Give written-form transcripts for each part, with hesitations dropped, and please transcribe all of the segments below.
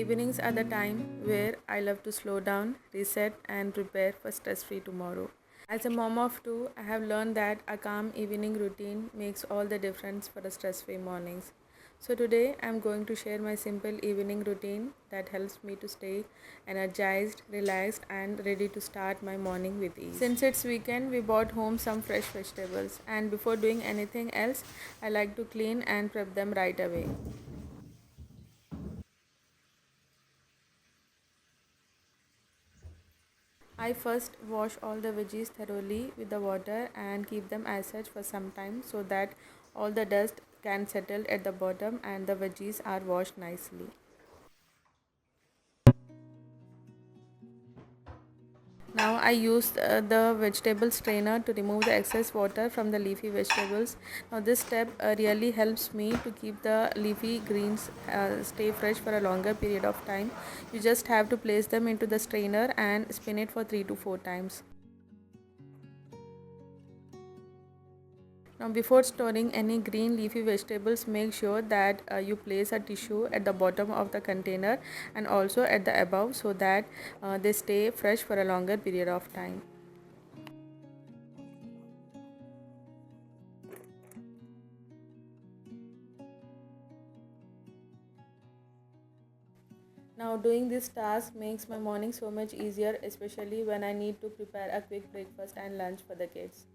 Evenings are the time where I love to slow down, reset, and prepare for stress free tomorrow. As a mom of two, I have learned that a calm evening routine makes all the difference for a stress free mornings. So, today I'm going to share my simple evening routine that helps me to stay energized, relaxed, and ready to start my morning with ease. Since it's weekend, we bought home some fresh vegetables, and before doing anything else, I like to clean and prep them right away. I first wash all the veggies thoroughly with the water and keep them as such for some time so that all the dust can settle at the bottom and the veggies are washed nicely. Now I use the vegetable strainer to remove the excess water from the leafy vegetables. Now this step really helps me to keep the leafy greens stay fresh for a longer period of time. You just have to place them into the strainer and spin it for 3 to 4 times. Now, before storing any green leafy vegetables, make sure that you place a tissue at the bottom of the container and also at the above so that they stay fresh for a longer period of time. Now, doing this task makes my morning so much easier, especially when I need to prepare a quick breakfast and lunch for the kids.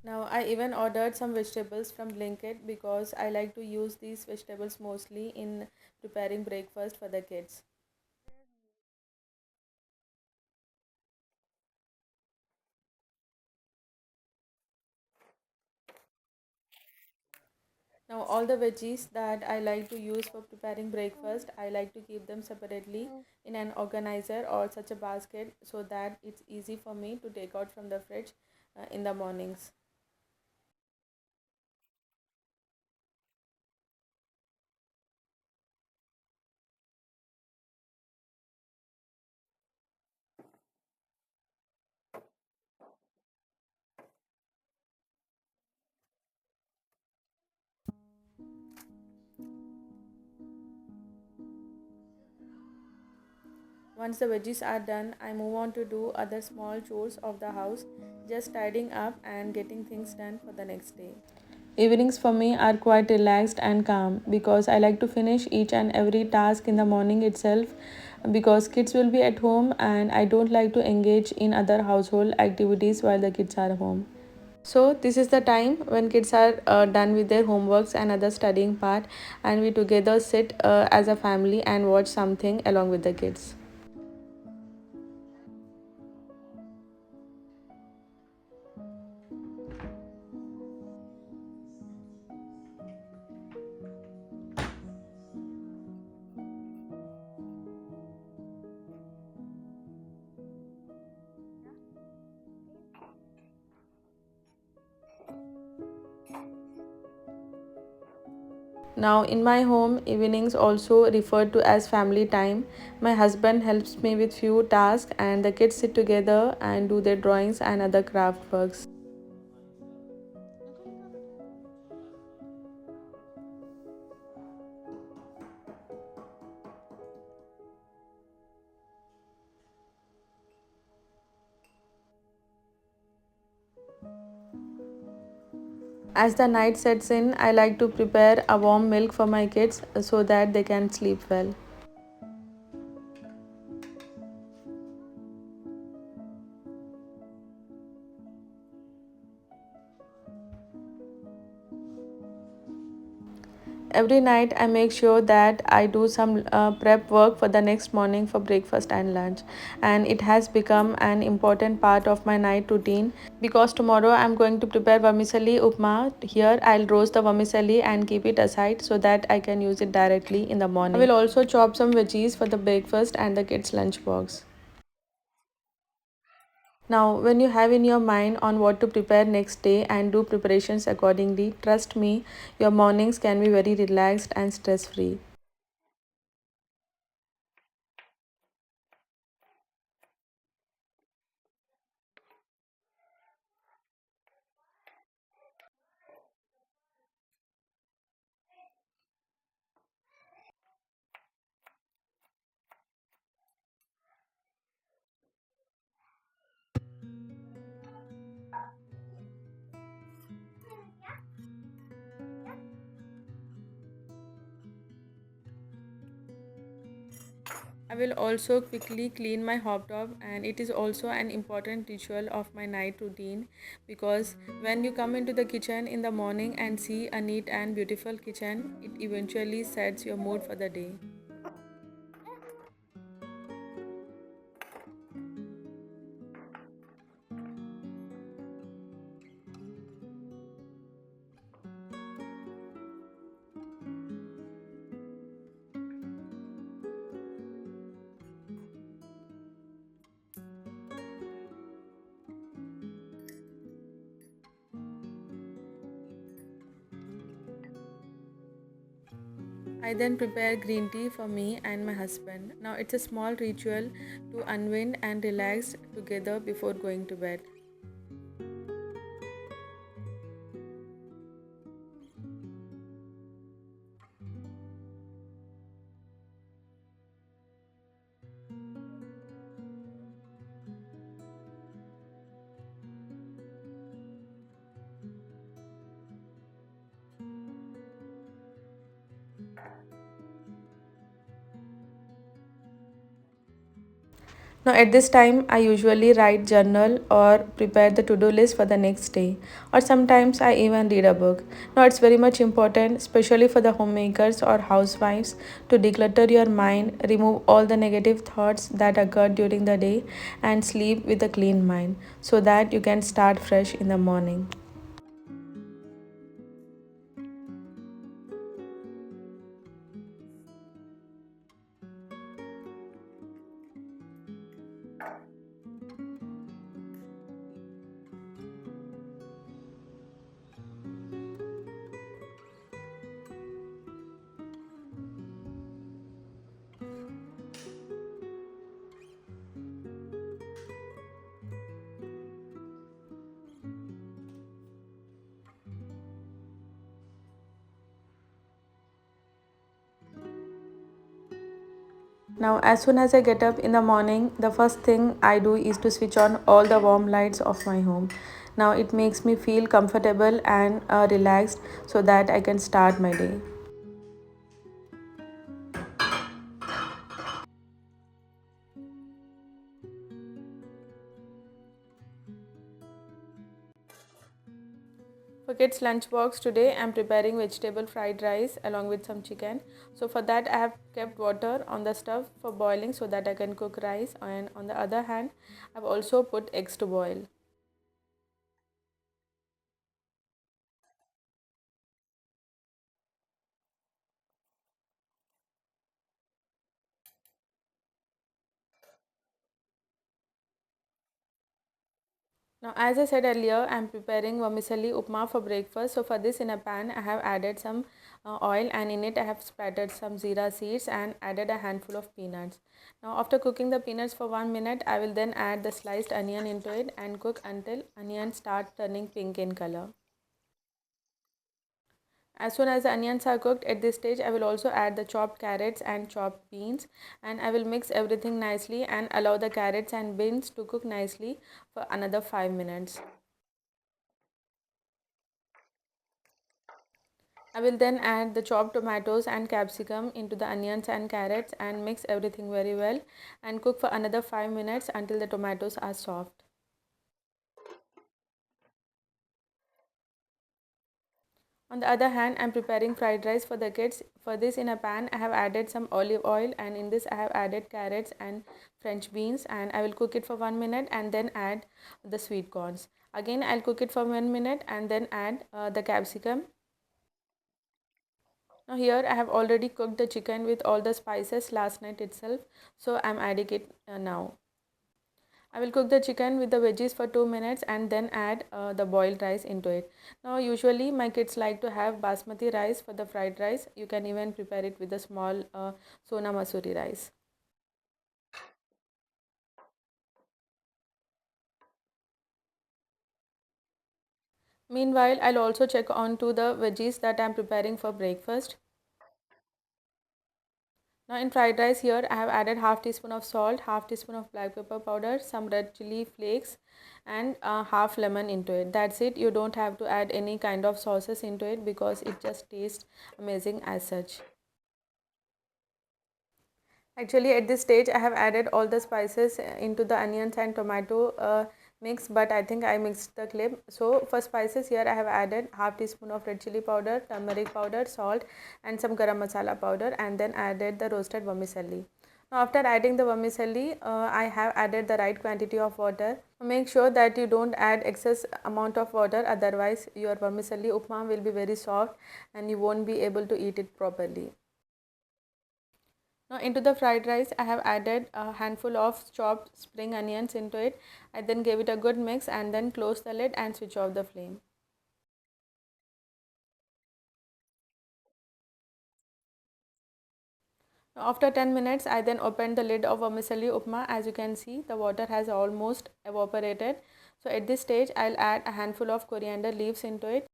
Now, I even ordered some vegetables from Blinkit because I like to use these vegetables mostly in preparing breakfast for the kids. Now, all the veggies that I like to use for preparing breakfast, I like to keep them separately in an organizer or such a basket so that it's easy for me to take out from the fridge in the mornings. Once the veggies are done, I move on to do other small chores of the house, just tidying up and getting things done for the next day. Evenings for me are quite relaxed and calm because I like to finish each and every task in the morning itself because kids will be at home and I don't like to engage in other household activities while the kids are home. So this is the time when kids are done with their homeworks and other studying part and we together sit as a family and watch something along with the kids. Now, in my home, evenings also referred to as family time. My husband helps me with few tasks, and the kids sit together and do their drawings and other craft works. As the night sets in, I like to prepare a warm milk for my kids so that they can sleep well. Every night, I make sure that I do some prep work for the next morning for breakfast and lunch, and it has become an important part of my night routine because tomorrow I'm going to prepare vermicelli upma. Here, I'll roast the vermicelli and keep it aside so that I can use it directly in the morning. I will also chop some veggies for the breakfast and the kids' lunch box. Now, when you have in your mind on what to prepare next day and do preparations accordingly, trust me, your mornings can be very relaxed and stress free. I will also quickly clean my hobtop, and it is also an important ritual of my night routine because when you come into the kitchen in the morning and see a neat and beautiful kitchen, it eventually sets your mood for the day. I then prepare green tea for me and my husband. Now it's a small ritual to unwind and relax together before going to bed. Now, at this time, I usually write journal or prepare the to-do list for the next day, or sometimes I even read a book. Now, it's very much important, especially for the homemakers or housewives, to declutter your mind, remove all the negative thoughts that occurred during the day, and sleep with a clean mind so that you can start fresh in the morning. Now, as soon as I get up in the morning, the first thing I do is to switch on all the warm lights of my home. Now, it makes me feel comfortable and relaxed so that I can start my day. For kids' lunchbox today, I'm preparing vegetable fried rice along with some chicken. So for that, I have kept water on the stove for boiling so that I can cook rice. And on the other hand, I've also put eggs to boil. Now, as I said earlier, I am preparing vermicelli upma for breakfast. So, for this, in a pan, I have added some oil, and in it, I have splattered some zira seeds and added a handful of peanuts. Now, after cooking the peanuts for 1 minute, I will then add the sliced onion into it and cook until onions start turning pink in color. As soon as the onions are cooked, at this stage, I will also add the chopped carrots and chopped beans, and I will mix everything nicely and allow the carrots and beans to cook nicely for another 5 minutes. I will then add the chopped tomatoes and capsicum into the onions and carrots and mix everything very well and cook for another 5 minutes until the tomatoes are soft. On the other hand, I'm preparing fried rice for the kids. For this, in a pan, I have added some olive oil, and in this I have added carrots and French beans, and I will cook it for 1 minute and then add the sweet corns. Again, I'll cook it for 1 minute and then add the capsicum. Now here I have already cooked the chicken with all the spices last night itself, so I'm adding it now. I will cook the chicken with the veggies for 2 minutes and then add the boiled rice into it. Now usually my kids like to have basmati rice for the fried rice. You can even prepare it with a small sona masuri rice. Meanwhile, I'll also check on to the veggies that I'm preparing for breakfast. Now in fried rice here I have added half teaspoon of salt, half teaspoon of black pepper powder, some red chili flakes and half lemon into it. That's it. You don't have to add any kind of sauces into it because it just tastes amazing as such. Actually, at this stage, I have added all the spices into the onions and tomato mix, but I think I mixed the clip. So, for spices here, I have added half teaspoon of red chili powder, turmeric powder, salt, and some garam masala powder, and then added the roasted vermicelli. Now, after adding the vermicelli, I have added the right quantity of water. Make sure that you don't add excess amount of water, otherwise your vermicelli upma will be very soft and you won't be able to eat it properly. Now into the fried rice, I have added a handful of chopped spring onions into it. I then gave it a good mix and then close the lid and switch off the flame. Now after 10 minutes, I then opened the lid of vermicelli upma. As you can see, the water has almost evaporated. So at this stage, I'll add a handful of coriander leaves into it.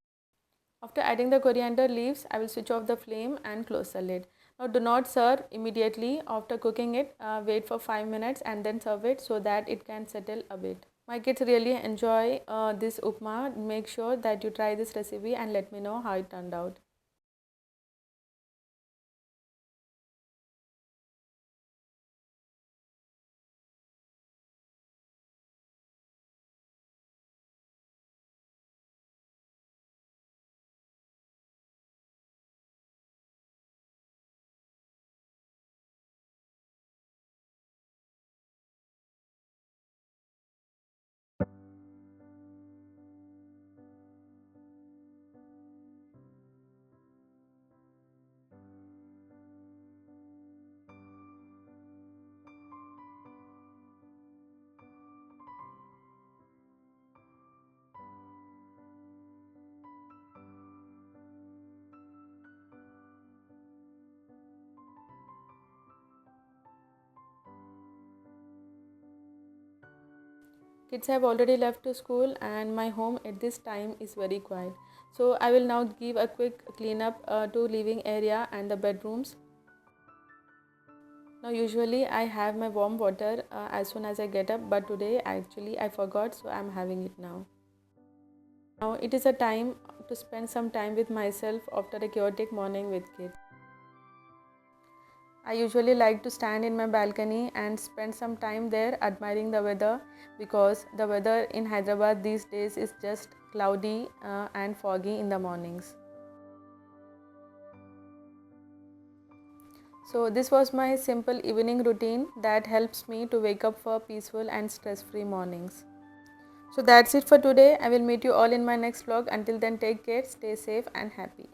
After adding the coriander leaves, I will switch off the flame and close the lid. Now do not serve immediately after cooking it. Wait for 5 minutes and then serve it so that it can settle a bit. My kids really enjoy this upma. Make sure that you try this recipe and let me know how it turned out. Kids have already left to school and my home at this time is very quiet. So I will now give a quick cleanup to living area and the bedrooms. Now usually I have my warm water as soon as I get up, but today actually I forgot, so I'm having it now. Now it is a time to spend some time with myself after a chaotic morning with kids. I usually like to stand in my balcony and spend some time there admiring the weather, because the weather in Hyderabad these days is just cloudy and foggy in the mornings. So this was my simple evening routine that helps me to wake up for peaceful and stress-free mornings. So that's it for today. I will meet you all in my next vlog. Until then, take care, stay safe and happy.